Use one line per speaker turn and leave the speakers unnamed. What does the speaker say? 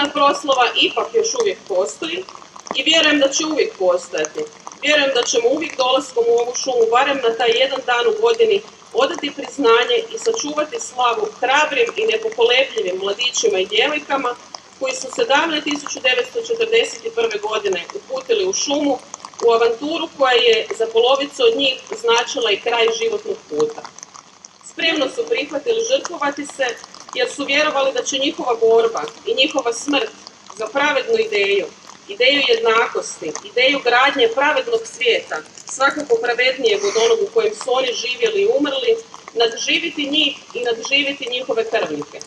Državna proslava ipak još uvijek postoji i vjerujem da će uvijek postojati. Vjerujem da ćemo uvijek dolaskom u ovu šumu, barem na taj jedan dan u godini, odati priznanje i sačuvati slavu hrabrim i nepokolebljivim mladićima i djevojkama koji su se davne 1941. godine uputili u šumu u avanturu koja je za polovicu od njih značila i kraj životnog puta. Spremno su prihvatili žrtvovati se jer su vjerovali da će njihova borba i njihova smrt za pravednu ideju, ideju jednakosti, ideju gradnje pravednog svijeta, svakako pravednijeg od onog u kojem su oni živjeli i umrli, nadživjeti njih i nadživjeti njihove krvnike.